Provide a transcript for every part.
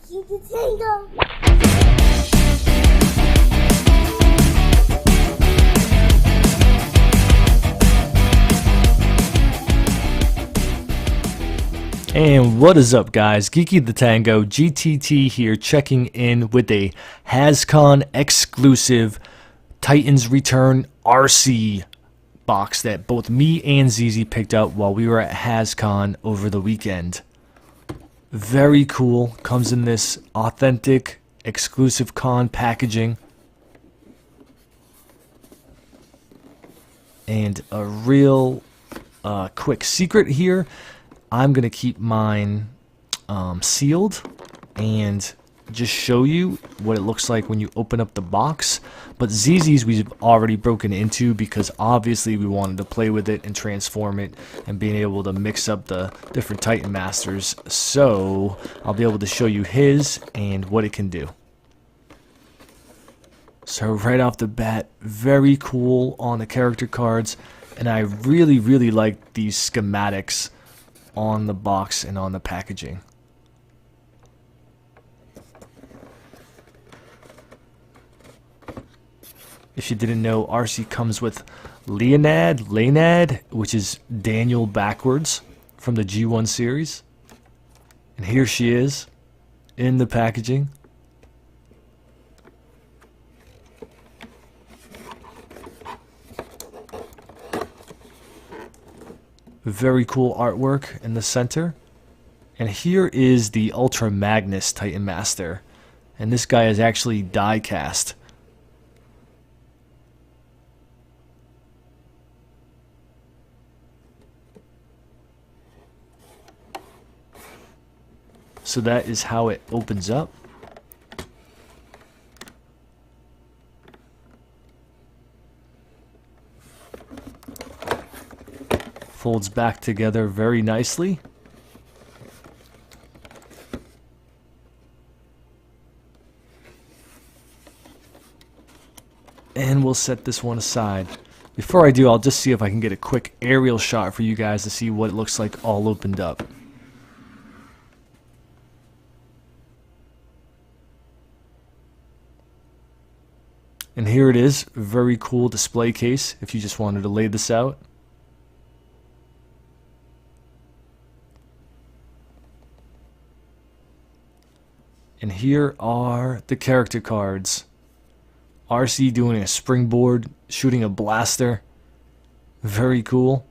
Geeky the Tango. And what is up, guys? Geeky the Tango, GTT here, checking in with a Hascon exclusive Titans Return ARCEE box that both me and ZZ picked up while we were at Hascon over the weekend. Very cool. Comes in this authentic exclusive con packaging. And a real quick secret here. I'm going to keep mine sealed and just show you what it looks like when you open up the box. But ZZ's we've already broken into because obviously we wanted to play with it and transform it and being able to mix up the different Titan Masters. So I'll be able to show you his and what it can do. So right off the bat, very cool on the character cards, and I really like these schematics on the box and on the packaging. If you didn't know, ARCEE comes with Leinad, which is Daniel backwards from the G1 series. And here she is in the packaging. Very cool artwork in the center. And here is the Ultra Magnus Titan Master. And this guy is actually die cast. So that is how it opens up. Folds back together very nicely. And we'll set this one aside. Before I do, I'll just see if I can get a quick aerial shot for you guys to see what it looks like all opened up. And here it is, very cool display case if you just wanted to lay this out. And here are the character cards. ARCEE doing a springboard, shooting a blaster. Very cool.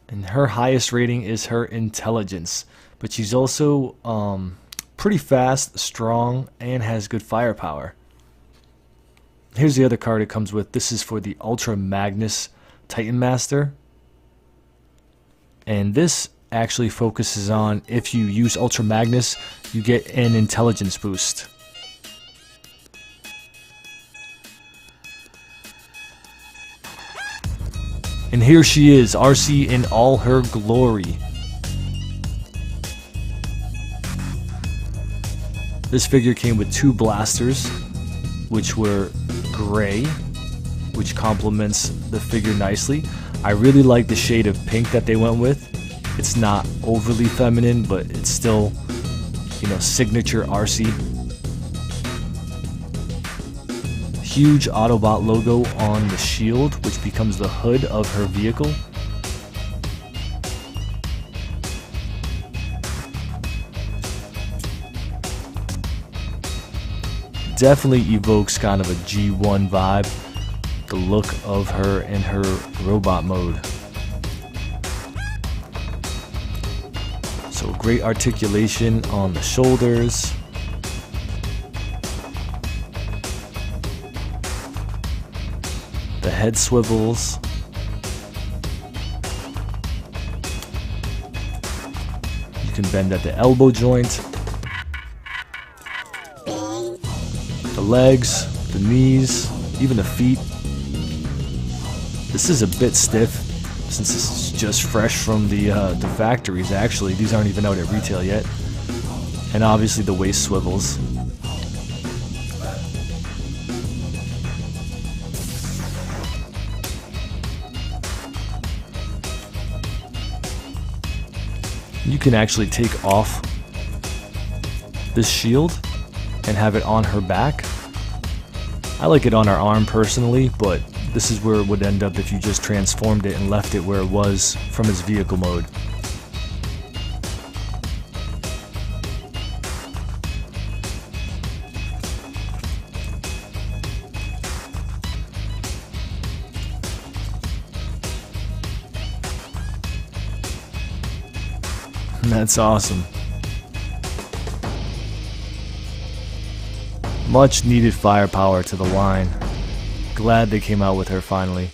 And her highest rating is her intelligence. But she's also pretty fast, strong, and has good firepower. Here's the other card it comes with. This is for the Ultra Magnus Titan Master. And this actually focuses on if you use Ultra Magnus, you get an intelligence boost. And here she is, ARCEE in all her glory. This figure came with two blasters, which were gray, which complements the figure nicely. I really like the shade of pink that they went with. It's not overly feminine, but it's still, you know, signature ARCEE. Huge Autobot logo on the shield, which becomes the hood of her vehicle. Definitely evokes kind of a G1 vibe. The look of her in her robot mode. So great articulation on the shoulders. The head swivels. You can bend at the elbow joint. The legs, the knees, even the feet. This is a bit stiff since this is just fresh from the factories. Actually, these aren't even out at retail yet. And obviously the waist swivels. You can actually take off this shield and have it on her back. I like it on her arm personally, but this is where it would end up if you just transformed it and left it where it was from its vehicle mode. That's awesome. Much needed firepower to the line. Glad they came out with her finally.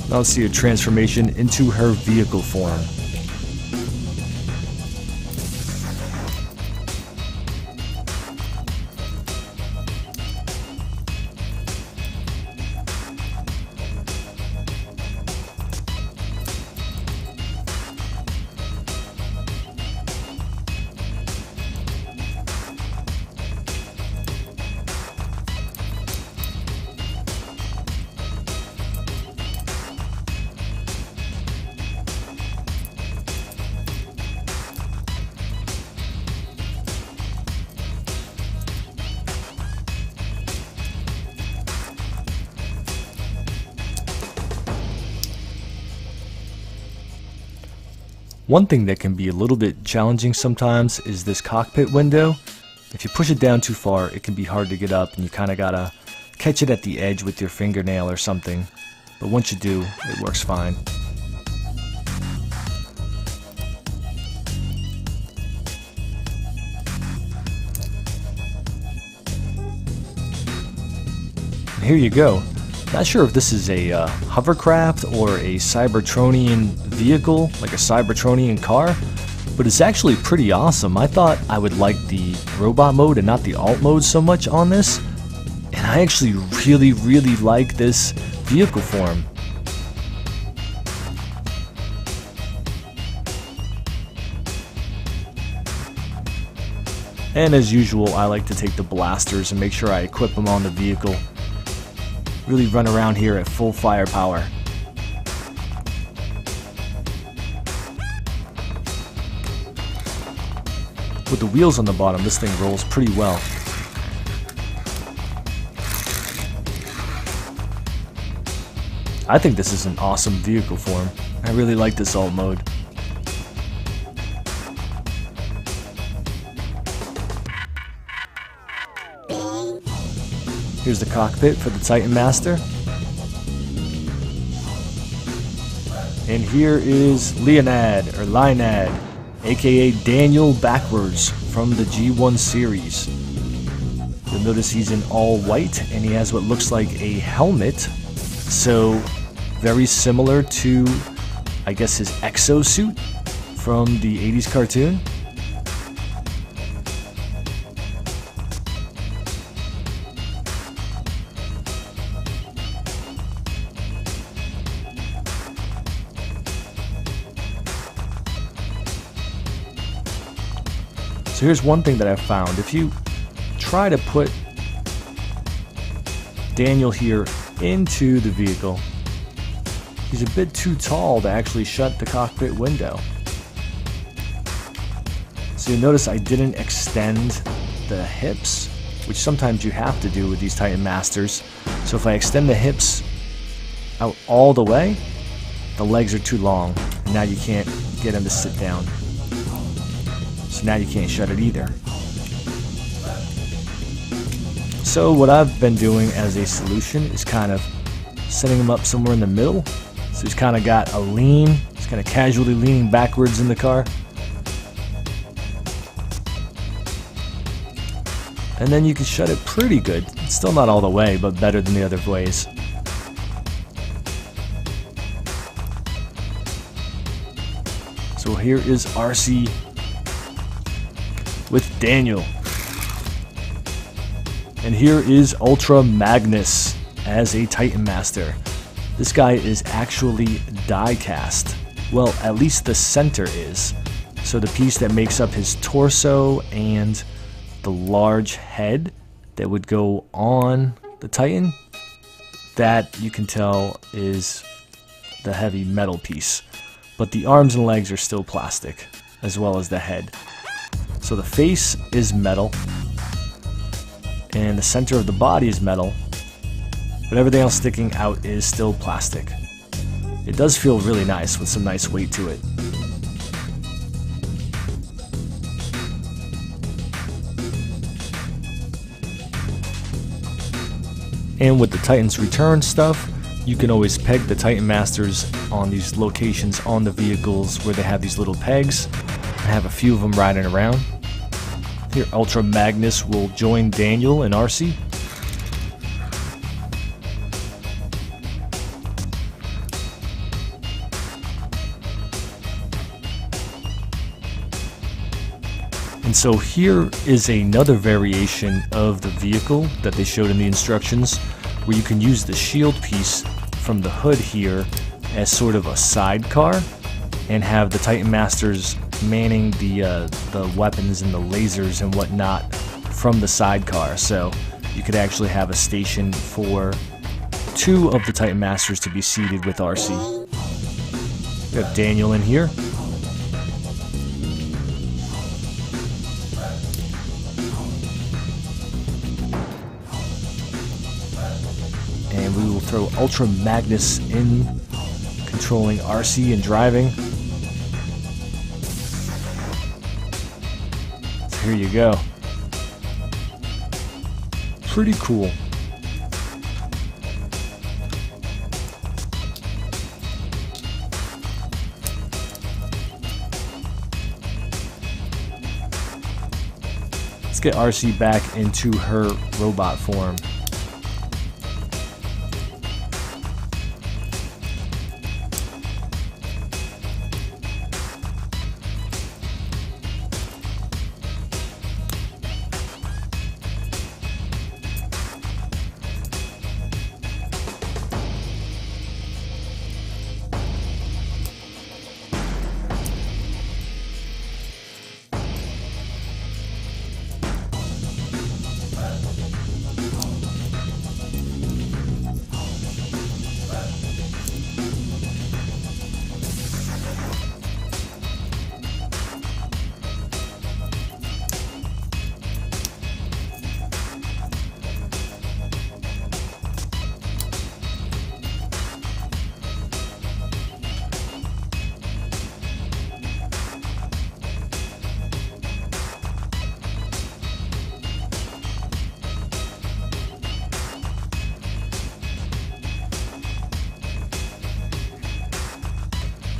Now let's see a transformation into her vehicle form. One thing that can be a little bit challenging sometimes is this cockpit window. If you push it down too far, it can be hard to get up, and you kind of gotta catch it at the edge with your fingernail or something. But once you do, it works fine. And here you go. Not sure if this is a hovercraft or a Cybertronian vehicle, like a Cybertronian car, but it's actually pretty awesome. I thought I would like the robot mode and not the alt mode so much on this, and I actually really like this vehicle form. And as usual, I like to take the blasters and make sure I equip them on the vehicle. Really run around here at full firepower. With the wheels on the bottom, this thing rolls pretty well. I think this is an awesome vehicle form. I really like this alt mode. Here's the cockpit for the Titan Master. And here is Leinad, or Leinad, aka Daniel backwards from the G1 series. You'll notice he's in all white and he has what looks like a helmet. So very similar to, I guess, his exosuit from the 80s cartoon. So here's one thing that I've found. If you try to put Daniel here into the vehicle, he's a bit too tall to actually shut the cockpit window. So you'll notice I didn't extend the hips, which sometimes you have to do with these Titan Masters. So if I extend the hips out all the way, the legs are too long, and now you can't get him to sit down. So now you can't shut it either. So what I've been doing as a solution is kind of setting him up somewhere in the middle. So he's kind of got a lean, he's kind of casually leaning backwards in the car. And then you can shut it pretty good. It's still not all the way, but better than the other ways. So here is ARCEE with Daniel. And here is Ultra Magnus as a Titan Master. This guy is actually die cast. Well, at least the center is. So the piece that makes up his torso and the large head that would go on the Titan, that you can tell is the heavy metal piece, but the arms and legs are still plastic, as well as the head. So the face is metal, and the center of the body is metal, but everything else sticking out is still plastic. It does feel really nice with some nice weight to it. And with the Titans Return stuff, you can always peg the Titan Masters on these locations on the vehicles where they have these little pegs. I have a few of them riding around. Here, Ultra Magnus will join Daniel and ARCEE. And so here is another variation of the vehicle that they showed in the instructions, where you can use the shield piece from the hood here as sort of a sidecar, and have the Titan Masters manning the weapons and the lasers and whatnot from the sidecar. So you could actually have a station for 2 of the Titan Masters to be seated with ARCEE. We have Daniel in here. And we will throw Ultra Magnus in, controlling ARCEE and driving. So here you go. Pretty cool. Let's get ARCEE back into her robot form.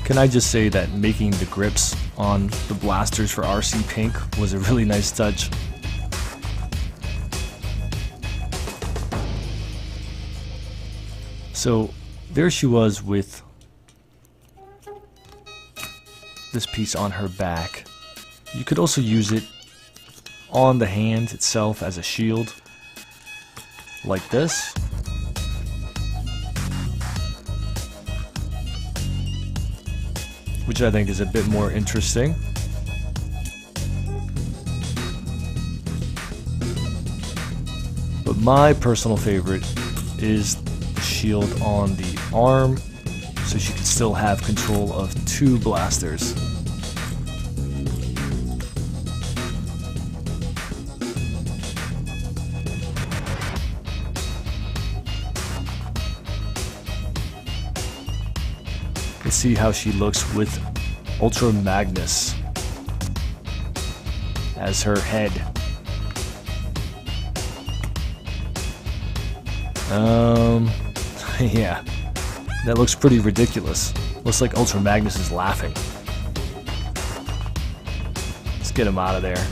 Can I just say that making the grips on the blasters for ARCEE pink was a really nice touch. So there she was with this piece on her back. You could also use it on the hand itself as a shield, like this. Which I think is a bit more interesting. But my personal favorite is the shield on the arm, so she can still have control of 2 blasters. Let's see how she looks with Ultra Magnus as her head. Yeah, that looks pretty ridiculous. Looks like Ultra Magnus is laughing. Let's get him out of there.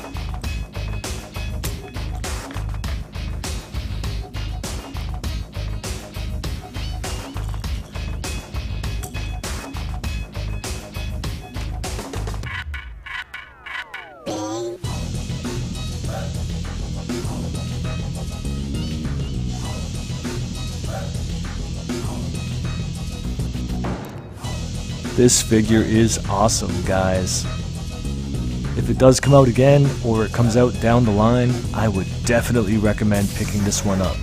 This figure is awesome, guys. If it does come out again, or it comes out down the line, I would definitely recommend picking this one up.